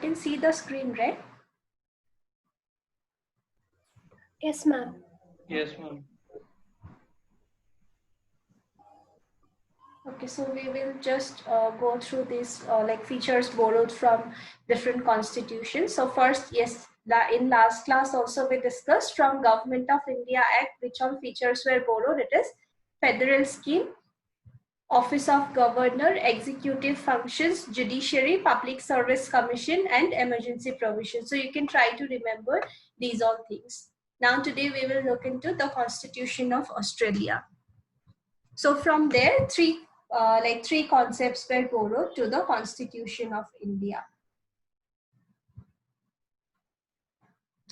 can see the screen, right? Yes, ma'am. Yes, ma'am. Okay, so we will just go through these like features borrowed from different constitutions. So first, yes, in last class also we discussed from Government of India Act which all features were borrowed. It is federal scheme, Office of Governor, executive functions, judiciary, public service commission, and emergency provision. So you can try to remember these all things. Now today we will look into the Constitution of Australia. So from there, three concepts were borrowed to the Constitution of India.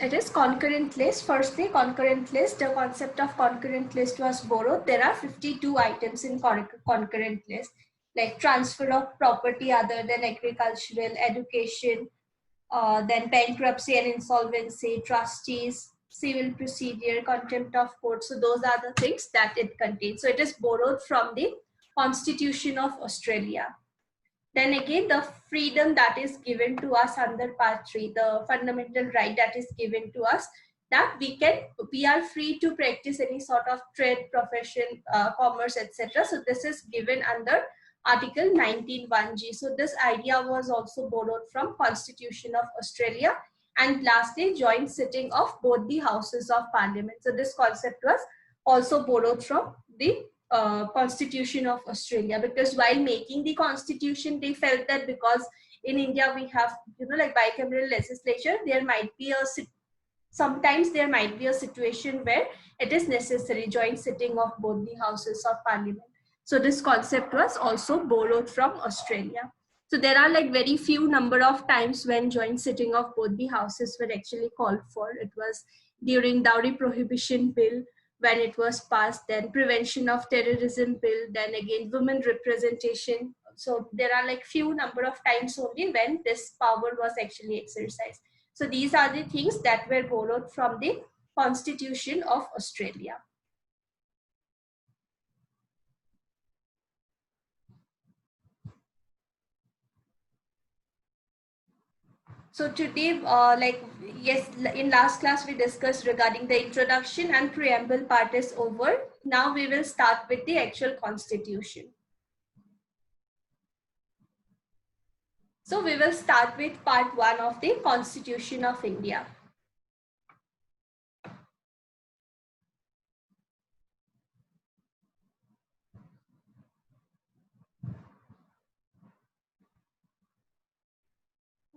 It is concurrent list. Firstly, concurrent list. The concept of concurrent list was borrowed. There are 52 items in concurrent list, like transfer of property other than agricultural, education, then bankruptcy and insolvency, trustees, civil procedure, contempt of court. So those are the things that it contains. So it is borrowed from the Constitution of Australia. Then again, the freedom that is given to us under Part 3, the fundamental right that is given to us, that we are free to practice any sort of trade, profession, commerce, etc. So this is given under Article 19(1)(g). So this idea was also borrowed from Constitution of Australia. And lastly, joint sitting of both the houses of parliament. So this concept was also borrowed from the Constitution of Australia, because while making the constitution, they felt that because in India we have, like bicameral legislature, there might be sometimes there might be a situation where it is necessary joint sitting of both the houses of parliament. So this concept was also borrowed from Australia. So there are like very few number of times when joint sitting of both the houses were actually called for. It was during Dowry Prohibition Bill, when it was passed, then Prevention of Terrorism Bill, then again women representation. So there are like few number of times only when this power was actually exercised. So these are the things that were borrowed from the Constitution of Australia. So today, in last class we discussed regarding the introduction and preamble part is over. Now we will start with the actual constitution. So we will start with part 1 of the Constitution of India.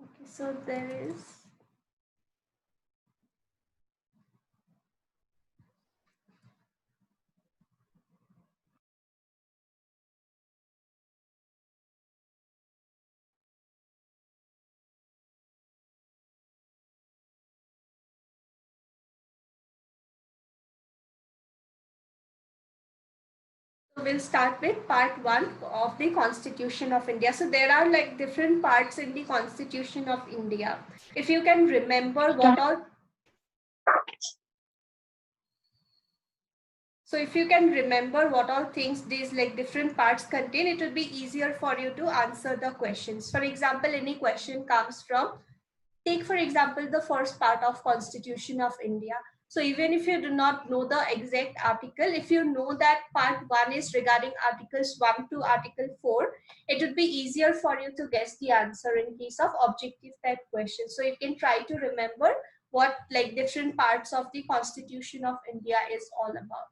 Okay, so there is So we'll start with part 1 of the Constitution of India. So there are like different parts in the Constitution of India. If you can remember what all, so if you can remember what all things these like different parts contain, it will be easier for you to answer the questions. For example, any question comes from, take for example the first part of Constitution of India. So even if you do not know the exact article, if you know that part 1 is regarding articles 1 to article 4, it would be easier for you to guess the answer in case of objective type questions. So you can try to remember what like different parts of the Constitution of India is all about.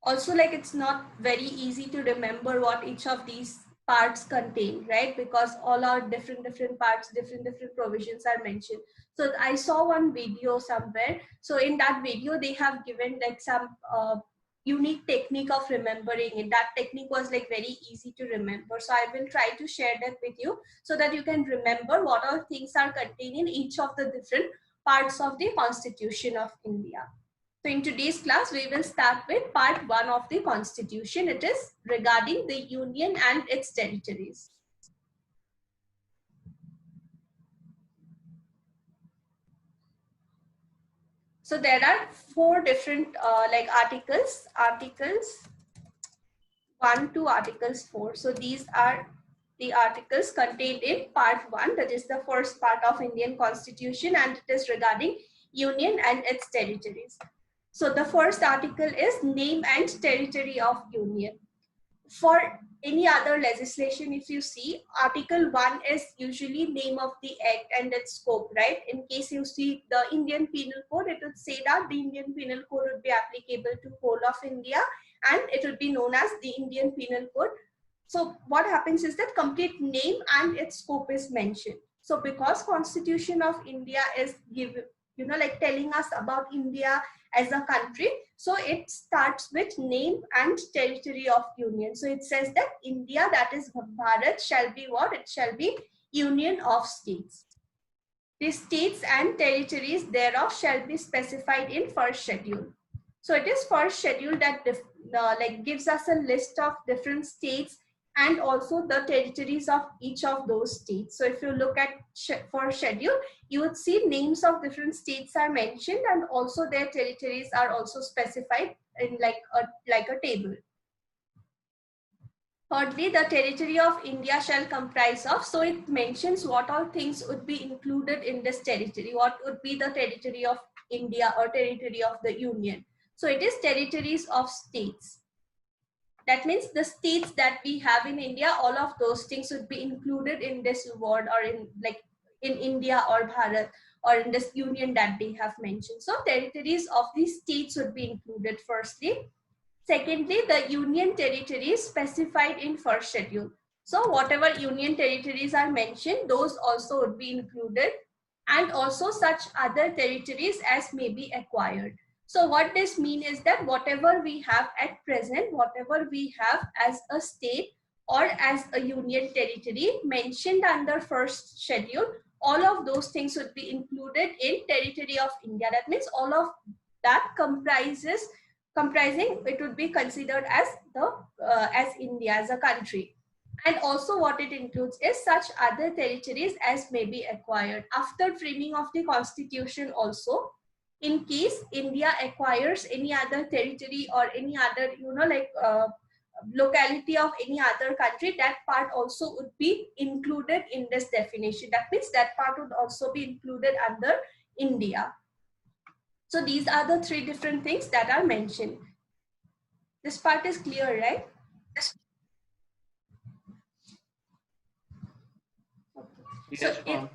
Also, like it's not very easy to remember what each of these parts contain, right? Because all are different parts, different provisions are mentioned. So I saw one video somewhere. So in that video, they have given like some unique technique of remembering it. That technique was like very easy to remember. So I will try to share that with you so that you can remember what all things are contained in each of the different parts of the Constitution of India. So in today's class, we will start with part 1 of the Constitution. It is regarding the Union and its territories. So there are 4 different articles 1 to articles 4. So these are the articles contained in part 1, that is the first part of Indian Constitution, and it is regarding Union and its territories. So the first article is name and territory of Union. For any other legislation, if you see, Article 1 is usually name of the act and its scope, right? In case you see the Indian Penal Code, it would say that the Indian Penal Code would be applicable to whole of India and it would be known as the Indian Penal Code. So what happens is that complete name and its scope is mentioned. So because Constitution of India is given, like telling us about India as a country, so it starts with name and territory of Union. So it says that India, that is Bharat, shall be what? It shall be Union of States. The states and territories thereof shall be specified in first schedule. So it is first schedule that gives us a list of different states and also the territories of each of those states. So if you look at first schedule, you would see names of different states are mentioned and also their territories are also specified in like a table. Thirdly, the territory of India shall comprise of, so it mentions what all things would be included in this territory. What would be the territory of India or territory of the Union? So it is territories of states. That means the states that we have in India, all of those things would be included in this word or in India or Bharat or in this union that they have mentioned. So territories of these states would be included firstly. Secondly, the union territories specified in first schedule. So whatever union territories are mentioned, those also would be included, and also such other territories as may be acquired. So what this means is that whatever we have at present, whatever we have as a state or as a union territory mentioned under first schedule, all of those things would be included in territory of India. That means all of that comprising, it would be considered as India as a country. And also what it includes is such other territories as may be acquired. After framing of the constitution also, in case India acquires any other territory or any other, locality of any other country, that part also would be included in this definition. That means that part would also be included under India. So these are the three different things that are mentioned. This part is clear, right? Yes, so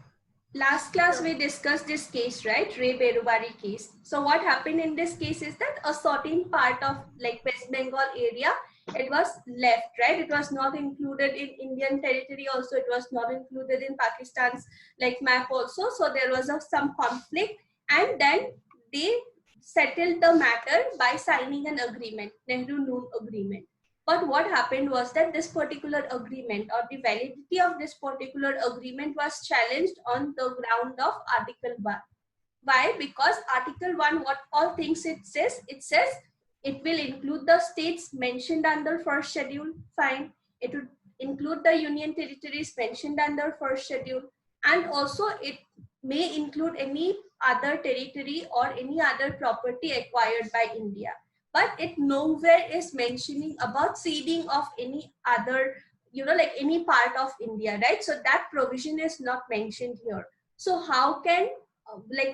last class we discussed this case, right? Ray Berubari case. So what happened in this case is that a certain part of West Bengal area, it was left, right? It was not included in Indian territory also. It was not included in Pakistan's map also. So there was some conflict, and then they settled the matter by signing an agreement, Nehru-Noon agreement. But what happened was that this particular agreement or the validity of this particular agreement was challenged on the ground of Article 1. Why? Because Article 1, what all things it says it will include the states mentioned under first schedule, fine. It would include the union territories mentioned under first schedule, and also it may include any other territory or any other property acquired by India. But it nowhere is mentioning about ceding of any other, any part of India, right? So that provision is not mentioned here. So how can,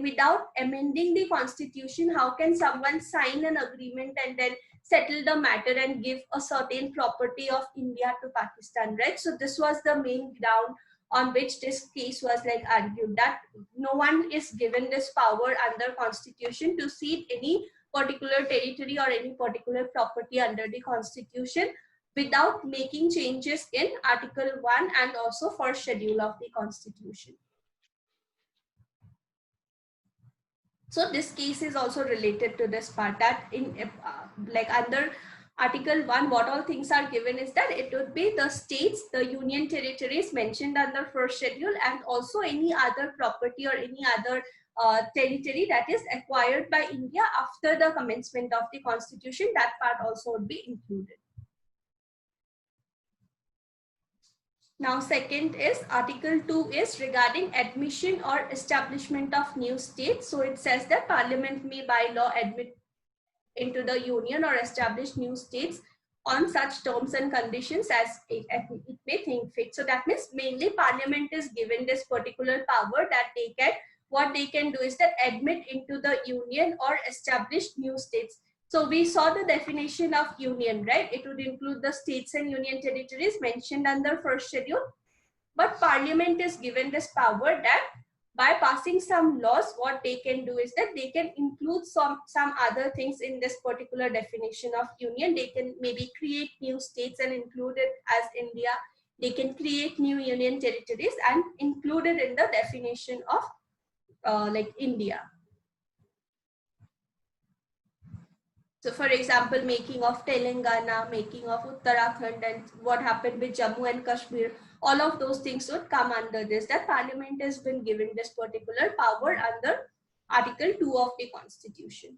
without amending the constitution, how can someone sign an agreement and then settle the matter and give a certain property of India to Pakistan, right? So this was the main ground on which this case was argued, that no one is given this power under constitution to cede any particular territory or any particular property under the constitution without making changes in Article 1 and also first schedule of the constitution. So this case is also related to this part, that in under Article 1, what all things are given is that it would be the states, the union territories mentioned under first schedule, and also any other property or any other territory that is acquired by India after the commencement of the constitution, that part also would be included. Now second is Article 2 is regarding admission or establishment of new states. So it says that Parliament may by law admit into the union or establish new states on such terms and conditions as it may think fit. So that means mainly Parliament is given this particular power that they can, what they can do is that admit into the union or establish new states. So we saw the definition of union, right? It would include the states and union territories mentioned under first schedule. But Parliament is given this power that by passing some laws, what they can do is that they can include some other things in this particular definition of union. They can maybe create new states and include it as India. They can create new union territories and include it in the definition of like India. So for example, making of Telangana, making of Uttarakhand, and what happened with Jammu and Kashmir, all of those things would come under this, that Parliament has been given this particular power under Article 2 of the Constitution.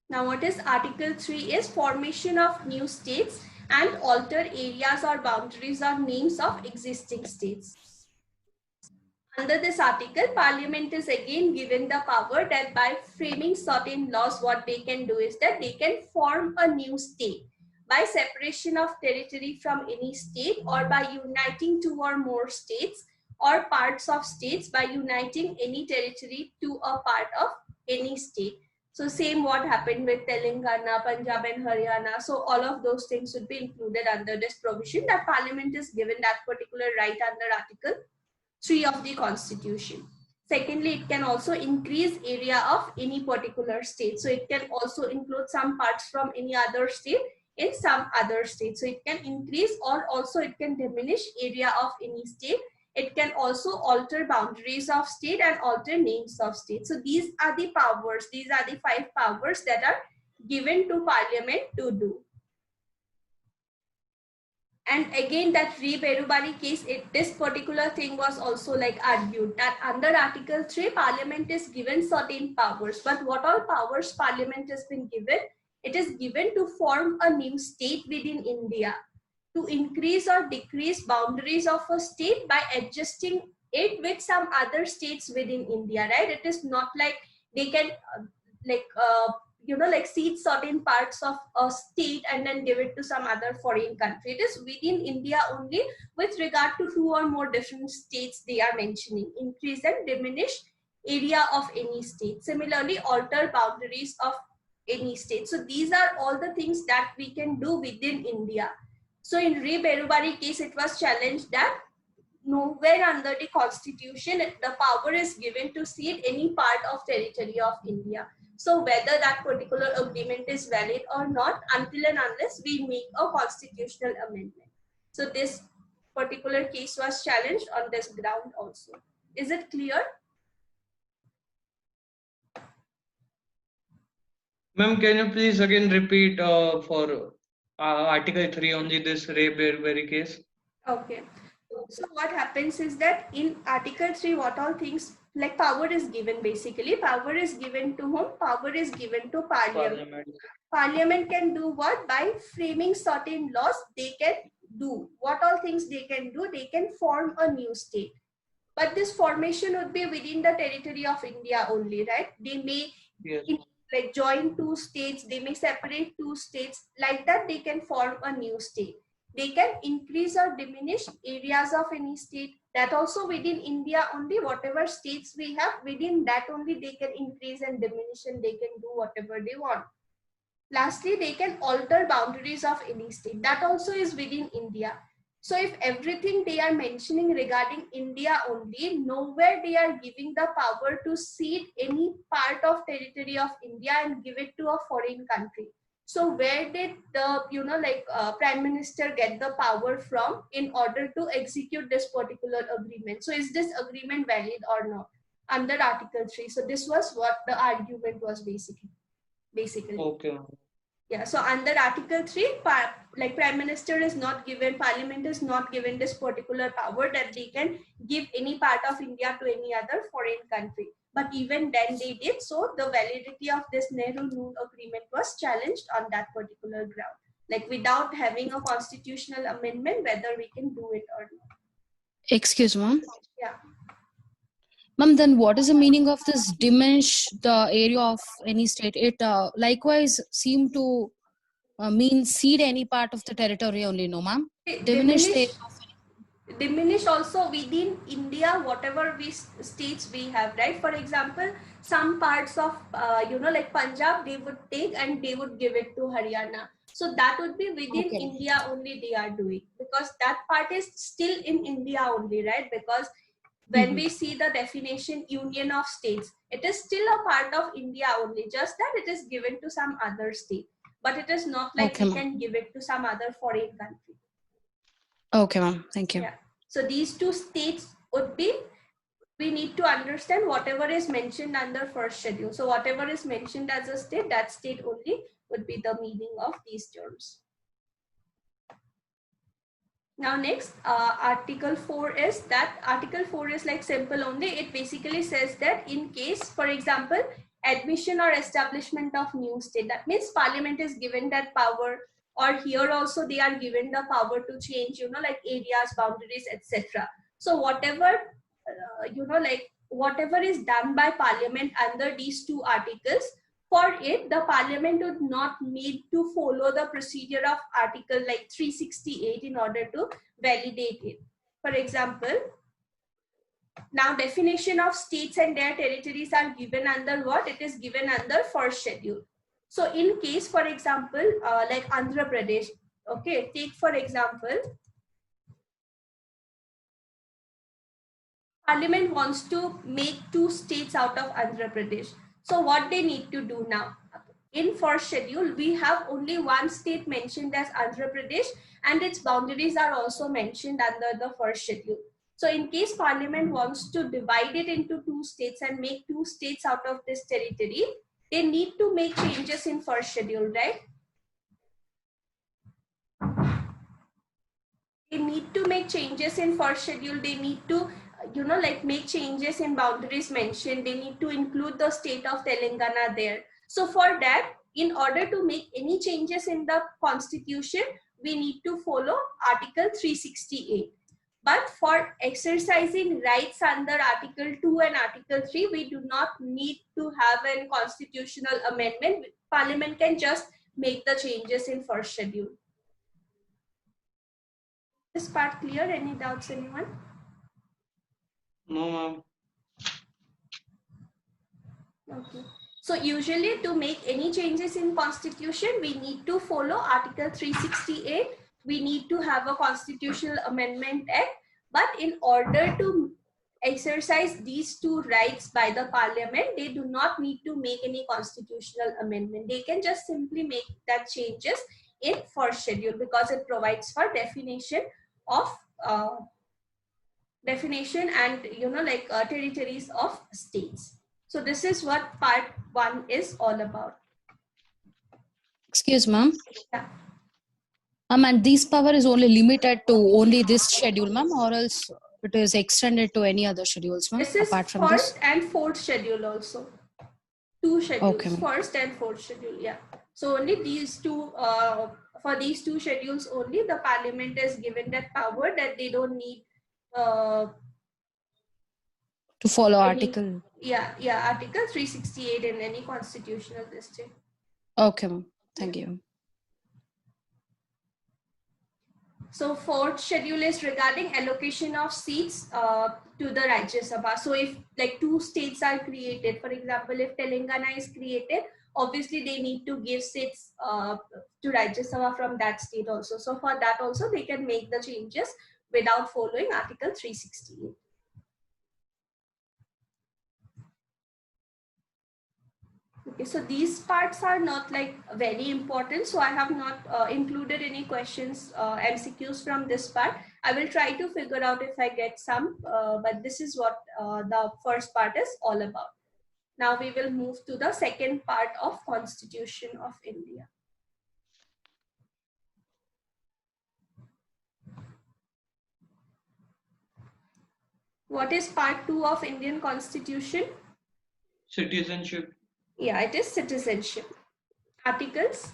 Now what is Article 3 is formation of new states and alter areas or boundaries or names of existing states. Under this article, Parliament is again given the power that by framing certain laws, what they can do is that they can form a new state by separation of territory from any state, or by uniting two or more states or parts of states by uniting any territory to a part of any state. So same what happened with Telangana, Punjab and Haryana. So all of those things would be included under this provision, that Parliament is given that particular right under Article 3 of the Constitution. Secondly, it can also increase area of any particular state. So it can also include some parts from any other state in some other state. So it can increase, or also it can diminish area of any state. It can also alter boundaries of state and alter names of state. So these are the powers, these are the 5 powers that are given to Parliament to do. And again, that Re-Berubari case, this particular thing was also like argued that under Article 3, Parliament is given certain powers. But what all powers Parliament has been given? It is given to form a new state within India, to increase or decrease boundaries of a state by adjusting it with some other states within India, right? It is not like they can like cede certain parts of a state and then give it to some other foreign country. It is within India only with regard to 2 or more different states they are mentioning. Increase and diminish area of any state. Similarly, alter boundaries of any state. So these are all the things that we can do within India. So in Re-Berubari case, it was challenged that nowhere under the Constitution the power is given to cede any part of territory of India. So whether that particular agreement is valid or not, until and unless we make a constitutional amendment. So this particular case was challenged on this ground also. Is it clear? Ma'am, can you please again repeat for Article 3 only, this Re-Berubari case? Okay. So what happens is that in Article 3, what all things like power is given, basically power is given to whom? Power is given to Parliament. Parliament can do what? By framing certain laws, they can do what all things they can do. They can form a new state, but this formation would be within the territory of India only, right? They may like join 2 states, they may separate 2 states, like that they can form a new state. They can increase or diminish areas of any state, that also within India only. Whatever states we have, within that only they can increase and diminish, and they can do whatever they want. Lastly, they can alter boundaries of any state, that also is within India. So if everything they are mentioning regarding India only, nowhere they are giving the power to cede any part of territory of India and give it to a foreign country. So where did the Prime Minister get the power from in order to execute this particular agreement? So is this agreement valid or not under Article 3? So this was what the argument was basically. Okay. Yeah, so under Article 3, like Prime Minister is not given, Parliament is not given this particular power that they can give any part of India to any other foreign country. But even then they did, so the validity of this Nehru-Noon agreement was challenged on that particular ground. Like without having a constitutional amendment, whether we can do it or not. Excuse me. Yeah. Ma'am, then what is the meaning of this diminish the area of any state? It likewise seem to mean cede any part of the territory only, no ma'am? Diminish the area of Diminish also within India, whatever states we have, right? For example, some parts of like Punjab, they would take and they would give it to Haryana. So that would be within Okay. India only they are doing, because that part is still in India only, right? Because when we see the definition union of states, it is still a part of India only, just that it is given to some other state, but it is not like Okay, we ma'am. can give it to some other foreign country. Okay, ma'am. Thank you. Yeah. So these two states would be, we need to understand whatever is mentioned under first schedule. So whatever is mentioned as a state, that state only would be the meaning of these terms. Now next, Article 4 is that, Article 4 is like simple only. It basically says that in case, for example, admission or establishment of new state, that means Parliament is given that power, or here also they are given the power to change, like areas, boundaries, etc. So whatever, like whatever is done by Parliament under these two articles, for it, the Parliament would not need to follow the procedure of Article like 368 in order to validate it. For example, now definition of states and their territories are given under what? It is given under first schedule. So in case, for example, like Andhra Pradesh, okay, take for example, Parliament wants to make two states out of Andhra Pradesh. So what they need to do now? In first schedule, we have only one state mentioned as Andhra Pradesh, and its boundaries are also mentioned under the first schedule. So in case Parliament wants to divide it into two states and make two states out of this territory, they need to make changes in first schedule, right? They need to make changes in first schedule. They need to, like make changes in boundaries mentioned. They need to include the state of Telangana there. So for that, in order to make any changes in the constitution, we need to follow Article 368. But for exercising rights under Article 2 and Article 3, we do not need to have a constitutional amendment. Parliament can just make the changes in first schedule. This part clear? Any doubts, anyone? No, ma'am. Okay. So usually to make any changes in constitution, we need to follow Article 368. We need to have a constitutional amendment act. But in order to exercise these two rights by the Parliament, they do not need to make any constitutional amendment. They can just simply make that changes in first schedule, because it provides for definition of definition and like territories of states. So this is what part 1 is all about. Excuse ma'am. Yeah. And this power is only limited to only this schedule, ma'am, or else it is extended to any other schedules, ma'am, This is apart from first this? and fourth schedule also. Two schedules, Okay, ma'am. first and fourth schedule. Yeah. So only these two, for these two schedules only, the Parliament is given that power, that they don't need To follow any, article. Yeah, Article 368 in any constitutional district. Okay, ma'am. Thank you. So fourth schedule is regarding allocation of seats to the Rajya Sabha. So if like two states are created, for example, if Telangana is created, obviously they need to give seats to Rajya Sabha from that state also. So for that also they can make the changes without following Article 368. Okay, so these parts are not like very important. So I have not included any questions, MCQs from this part. I will try to figure out if I get some, but this is what the first part is all about. Now we will move to the second part of Constitution of India. What is part 2 of Indian Constitution? Citizenship. Yeah, it is citizenship. Articles?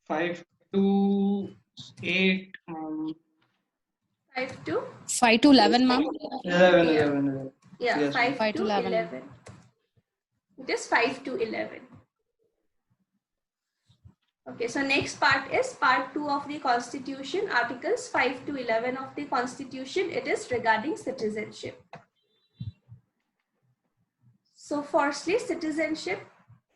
5 to 8. 5 to 5 to 11, ma'am. 11, Yeah. 11. Yeah, Yes. 5 5 to to 11. 11. It is 5 to 11. Okay, so next part is part 2 of the Constitution, Articles 5 to 11 of the Constitution. It is regarding citizenship. So firstly, citizenship.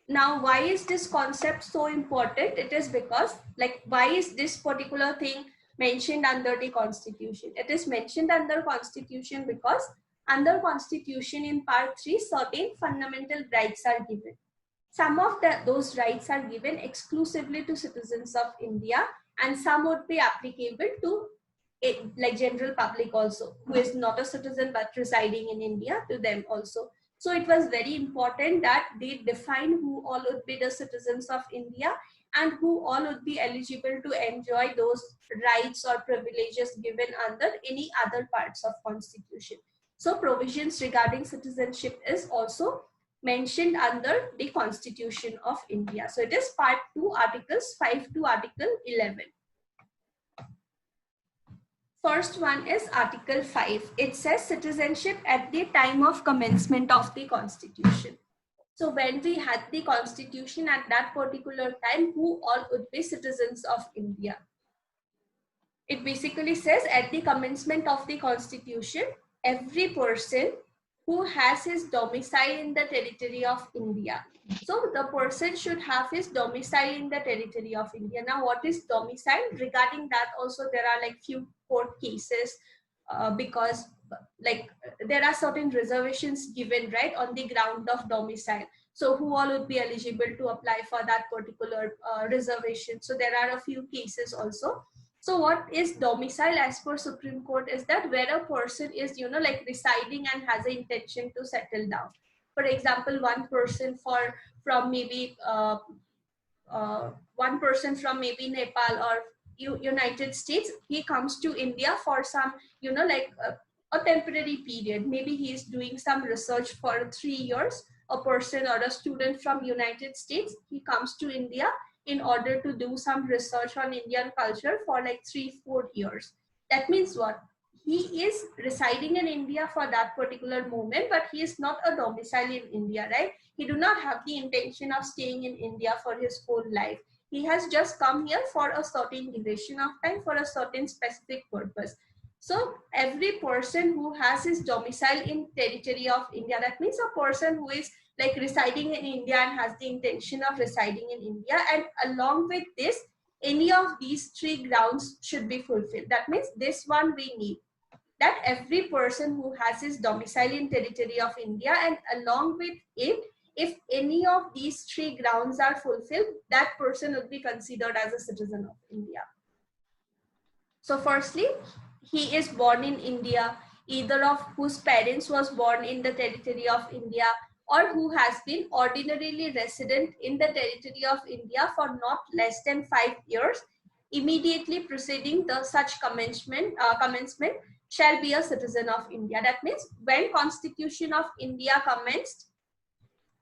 Now, why is this concept so important? It is because, like, why is this particular thing mentioned under the Constitution? It is mentioned under Constitution because under Constitution in part 3, certain fundamental rights are given. Some of those rights are given exclusively to citizens of India, and some would be applicable to like general public also, who is not a citizen but residing in India, to them also. So it was very important that they define who all would be the citizens of India and who all would be eligible to enjoy those rights or privileges given under any other parts of Constitution. So provisions regarding citizenship is also mentioned under the Constitution of India. So it is part 2, Articles 5 to Article 11. First one is Article 5. It says citizenship at the time of commencement of the Constitution. So when we had the Constitution at that particular time, who all would be citizens of India? It basically says at the commencement of the Constitution, every person who has his domicile in the territory of India. So the person should have his domicile in the territory of India. Now, what is domicile? Regarding that also there are like few court cases because like there are certain reservations given, right, on the ground of domicile. So who all would be eligible to apply for that particular reservation? So there are a few cases also. So what is domicile as per Supreme Court is that where a person is, you know, like residing and has an intention to settle down. For example, one person from maybe Nepal or United States, he comes to India for some, you know, like a temporary period. Maybe he is doing some research for 3 years. A person or a student from United States, he comes to India in order to do some research on Indian culture for like 3-4 years. That means what? He is residing in India for that particular moment, but he is not a domicile in India, right? He do not have the intention of staying in India for his whole life. He has just come here for a certain duration of time for a certain specific purpose. So every person who has his domicile in territory of India, that means a person who is like residing in India and has the intention of residing in India, and along with this, any of these 3 grounds should be fulfilled. That means this one we need, that every person who has his domicile in territory of India, and along with it, if any of these 3 grounds are fulfilled, that person would be considered as a citizen of India. So firstly, he is born in India, either of whose parents was born in the territory of India, or who has been ordinarily resident in the territory of India for not less than 5 years, immediately preceding the such commencement shall be a citizen of India. That means when Constitution of India commenced,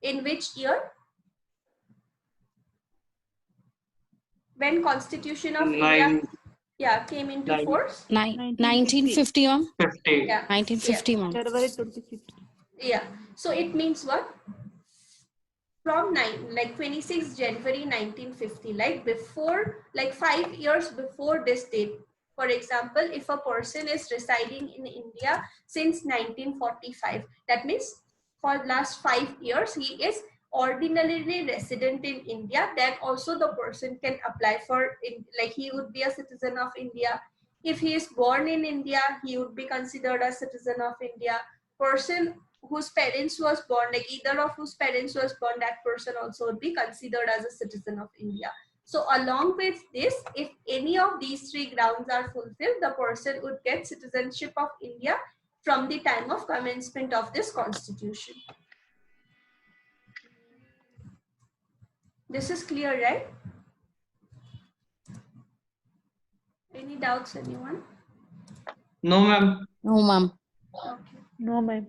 in which year? When Constitution of India came into force? 1951. 50. Yeah. 1951. January 26th. Yeah. So it means what? From 26 January 1950, like before, like 5 years before this date. For example, if a person is residing in India since 1945, that means for the last 5 years, he is ordinarily resident in India, then also the person can apply for, like he would be a citizen of India. If he is born in India, he would be considered a citizen of India. Person whose parents was born, like either of whose parents was born, that person also would be considered as a citizen of India. So along with this, if any of these 3 grounds are fulfilled, the person would get citizenship of India from the time of commencement of this Constitution. This is clear, right? Any doubts, anyone? No, ma'am. No, ma'am. Okay. No, ma'am.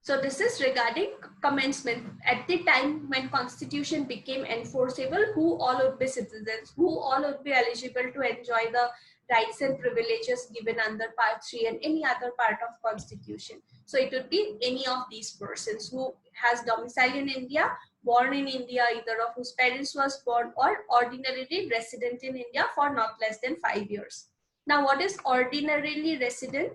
So this is regarding commencement. At the time when Constitution became enforceable, who all would be citizens, who all would be eligible to enjoy the rights and privileges given under Part 3 and any other part of Constitution. So it would be any of these persons who has domicile in India, born in India, either of whose parents was born, or ordinarily resident in India for not less than 5 years. Now, what is ordinarily resident?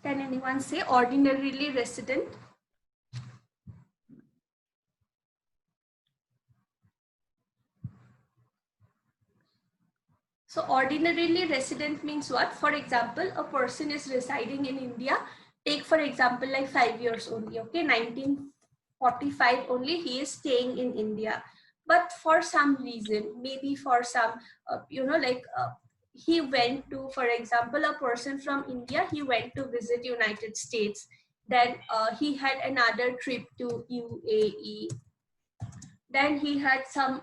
Can anyone say ordinarily resident? So ordinarily resident means what? For example, a person is residing in India. Take for example like 5 years only. Okay, 1945 only he is staying in India. But for some reason, maybe for some, he went to, for example, a person from India, he went to visit United States. Then he had another trip to UAE. Then he had some,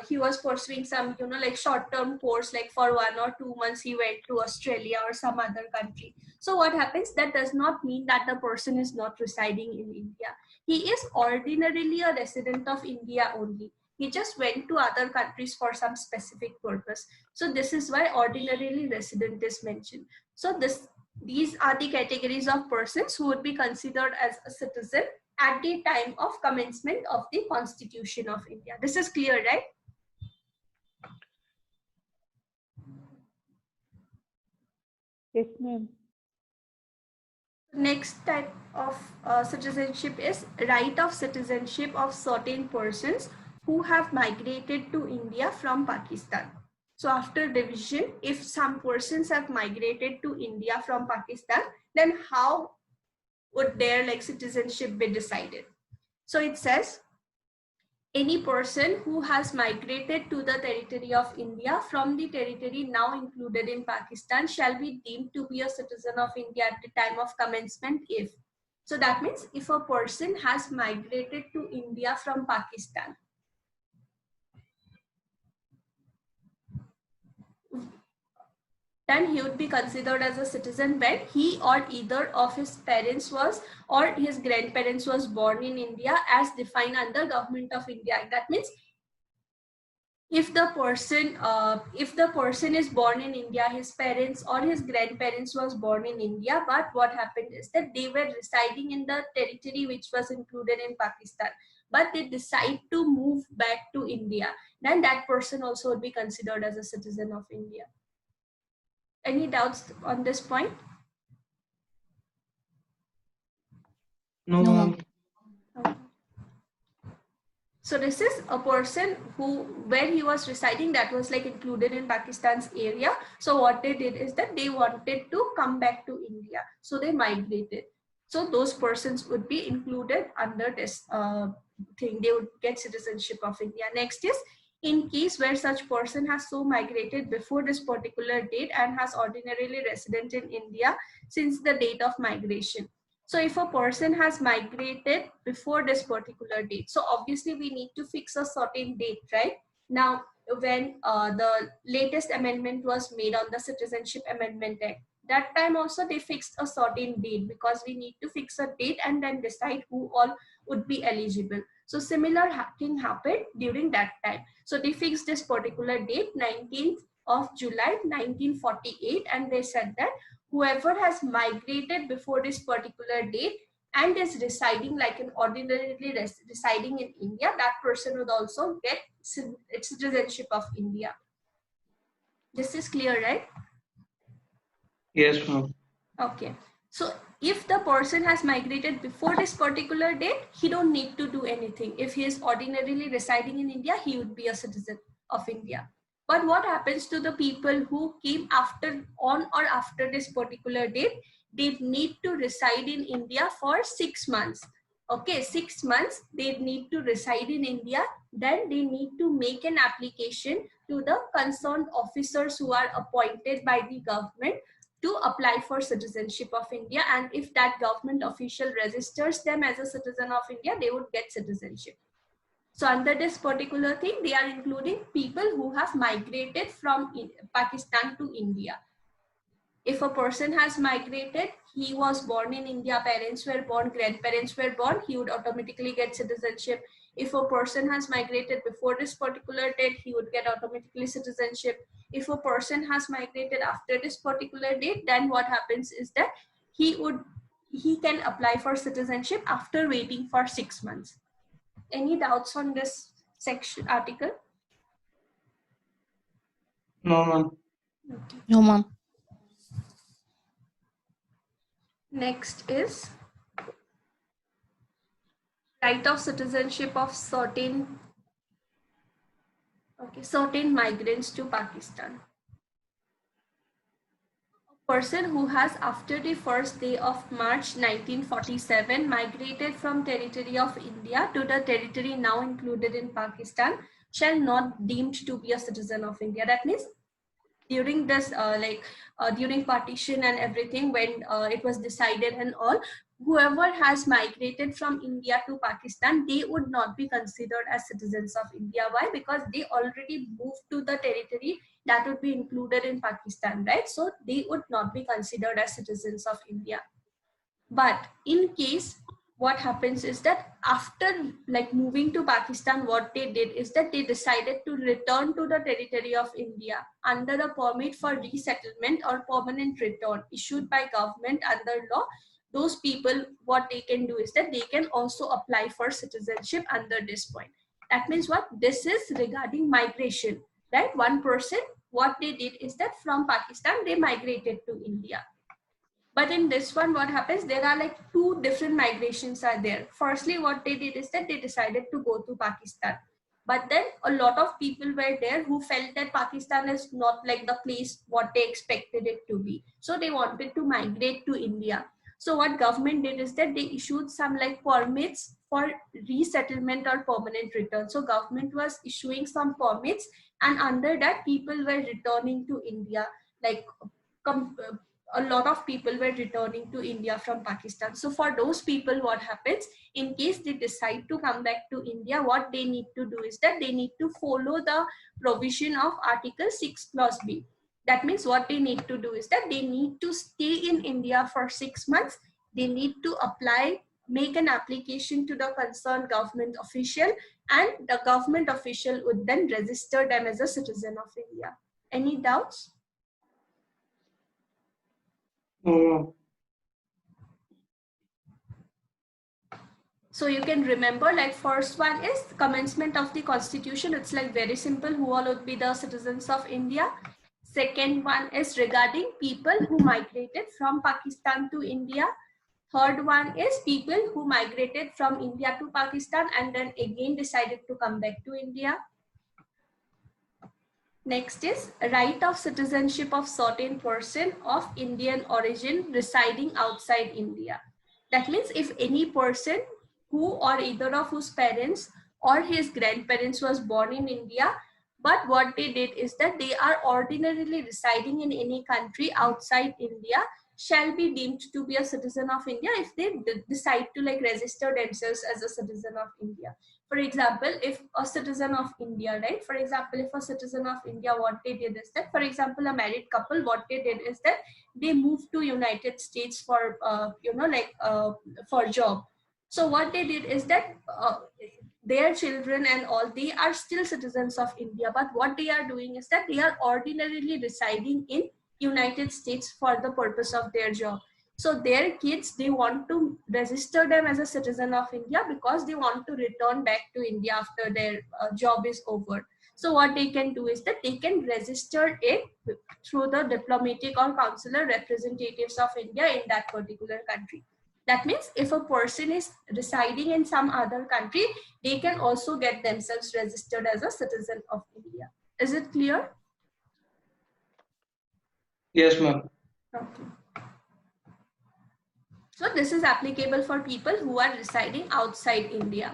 he was pursuing some, short-term course, like for 1 or 2 months, he went to Australia or some other country. So what happens? That does not mean that the person is not residing in India. He is ordinarily a resident of India only. He just went to other countries for some specific purpose. So this is why ordinarily resident is mentioned. So these are the categories of persons who would be considered as a citizen at the time of commencement of the Constitution of India. This is clear, right? Yes, ma'am. Next type of citizenship is right of citizenship of certain persons who have migrated to India from Pakistan. So after division, if some persons have migrated to India from Pakistan, then how would their citizenship be decided? So it says, any person who has migrated to the territory of India from the territory now included in Pakistan shall be deemed to be a citizen of India at the time of commencement if. So that means if a person has migrated to India from Pakistan, then he would be considered as a citizen when he or either of his parents was or his grandparents was born in India as defined under Government of India. That means if the person is born in India, his parents or his grandparents was born in India, but what happened is that they were residing in the territory which was included in Pakistan, but they decide to move back to India, then that person also would be considered as a citizen of India. Any doubts on this point? No, ma'am. So this is a person where he was residing, that was included in Pakistan's area. So what they did is that they wanted to come back to India. So they migrated. So those persons would be included under this thing. They would get citizenship of India. Next is, in case where such person has so migrated before this particular date and has ordinarily resident in India since the date of migration. So if a person has migrated before this particular date, so obviously we need to fix a certain date, right? Now, when the latest amendment was made on the Citizenship Amendment Act, that time also they fixed a certain date because we need to fix a date and then decide who all would be eligible. So similar thing happened during that time. So they fixed this particular date, 19th of July 1948, and they said that whoever has migrated before this particular date and is residing ordinarily residing in India, that person would also get citizenship of India. This is clear, right? Yes, ma'am. Okay. So if the person has migrated before this particular date, he don't need to do anything. If he is ordinarily residing in India, he would be a citizen of India. But what happens to the people who came on or after this particular date? They need to reside in India for 6 months. Okay, 6 months they need to reside in India. Then they need to make an application to the concerned officers who are appointed by the government to apply for citizenship of India. And if that government official registers them as a citizen of India, they would get citizenship. So under this particular thing, they are including people who have migrated from Pakistan to India. If a person has migrated, he was born in India, parents were born, grandparents were born, he would automatically get citizenship. If a person has migrated before this particular date, he would get automatically citizenship. If a person has migrated after this particular date, then what happens is that he can apply for citizenship after waiting for 6 months. Any doubts on this section article? No, ma'am. Okay. No, ma'am. Next is right of citizenship of certain migrants to Pakistan. A person who has after the first day of March 1947 migrated from territory of India to the territory now included in Pakistan shall not deemed to be a citizen of India. That means during this during partition and everything, when it was decided and all, whoever has migrated from India to Pakistan, they would not be considered as citizens of India. Why? Because they already moved to the territory that would be included in Pakistan, right? So they would not be considered as citizens of India. But in case, what happens is that after moving to Pakistan, what they did is that they decided to return to the territory of India under a permit for resettlement or permanent return issued by government under law. Those people, what they can do is that they can also apply for citizenship under this point. That means what? This is regarding migration, right? One person, what they did is that from Pakistan, they migrated to India. But in this one, what happens? There are two different migrations are there. Firstly, what they did is that they decided to go to Pakistan. But then a lot of people were there who felt that Pakistan is not like the place what they expected it to be. So they wanted to migrate to India. So what government did is that they issued some permits for resettlement or permanent return. So government was issuing some permits, and under that people were returning to India. A lot of people were returning to India from Pakistan. So for those people, what happens? In case they decide to come back to India, what they need to do is that they need to follow the provision of Article 6 Clause B. That means what they need to do is that they need to stay in India for 6 months. They need to apply, make an application to the concerned government official, and the government official would then register them as a citizen of India. Any doubts? No. So you can remember, first one is commencement of the constitution. It's very simple, who all would be the citizens of India. Second one is regarding people who migrated from Pakistan to India. Third one is people who migrated from India to Pakistan and then again decided to come back to India. Next is right of citizenship of certain person of Indian origin residing outside India. That means if any person who or either of whose parents or his grandparents was born in India, but what they did is that they are ordinarily residing in any country outside India, shall be deemed to be a citizen of India if they decide to register themselves as a citizen of India. For example, if a citizen of India, right? For example, if a citizen of India, what they did is that, for example, a married couple, what they did is that they moved to United States for, for job. So what they did is that their children and all, they are still citizens of India, but what they are doing is that they are ordinarily residing in United States for the purpose of their job. So their kids, they want to register them as a citizen of India because they want to return back to India after their job is over. So what they can do is that they can register it through the diplomatic or consular representatives of India in that particular country. That means if a person is residing in some other country, they can also get themselves registered as a citizen of India. Is it clear? Yes, ma'am. Okay. So this is applicable for people who are residing outside India.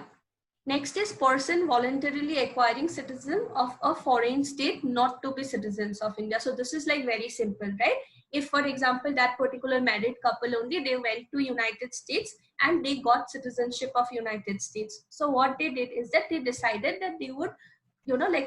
Next is person voluntarily acquiring citizen of a foreign state not to be citizens of India. So this is very simple, right? If, for example, that particular married couple only, they went to United States and they got citizenship of United States. So what they did is that they decided that they would,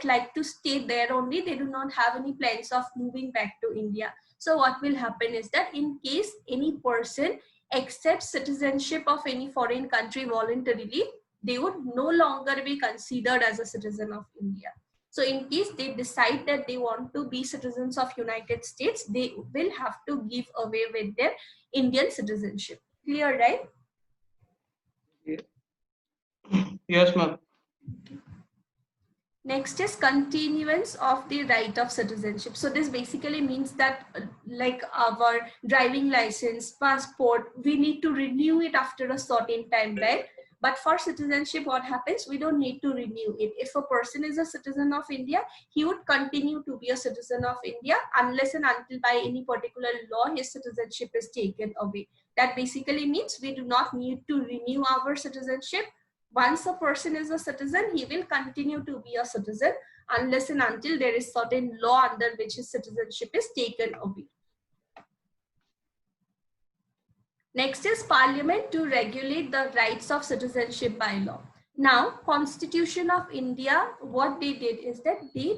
like to stay there only. They do not have any plans of moving back to India. So what will happen is that in case any person accepts citizenship of any foreign country voluntarily, they would no longer be considered as a citizen of India. So in case they decide that they want to be citizens of United States, they will have to give away with their Indian citizenship. Clear, right? Yes, ma'am. Next is continuance of the right of citizenship. So this basically means that like our driving license, passport, we need to renew it after a certain time, right? But for citizenship, what happens? We don't need to renew it. If a person is a citizen of India, he would continue to be a citizen of India unless and until by any particular law his citizenship is taken away. That basically means we do not need to renew our citizenship. Once a person is a citizen, he will continue to be a citizen unless and until there is certain law under which his citizenship is taken away. Next is Parliament to regulate the rights of citizenship by law. Now, Constitution of India, what they did is that they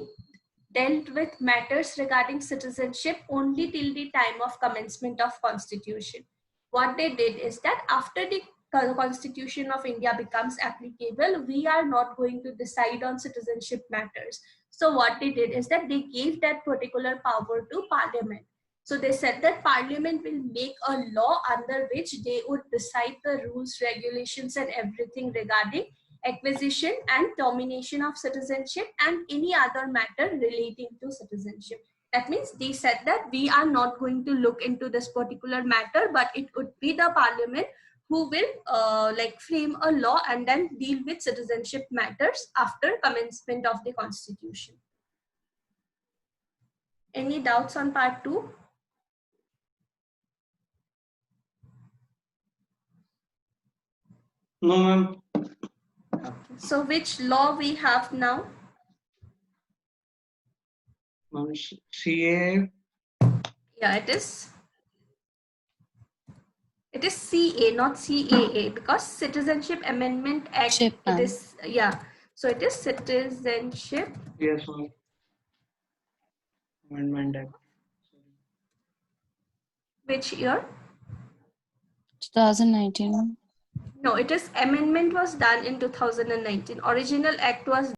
dealt with matters regarding citizenship only till the time of commencement of Constitution. What they did is that after the Constitution of India becomes applicable, we are not going to decide on citizenship matters. So what they did is that they gave that particular power to Parliament. So they said that Parliament will make a law under which they would decide the rules, regulations, and everything regarding acquisition and termination of citizenship and any other matter relating to citizenship. That means they said that we are not going to look into this particular matter, but it would be the Parliament who will like frame a law and then deal with citizenship matters after commencement of the Constitution. Any doubts on part 2? No, ma'am. Okay. So which law we have now? Ma'am, CA. Yeah, it is. It is CA, not CAA, because Citizenship Amendment Act. Ship, It is, yeah. So it is Citizenship. Yes, ma'am. Amendment Act. Which year? 2019. No, it is amendment was done in 2019. Original act was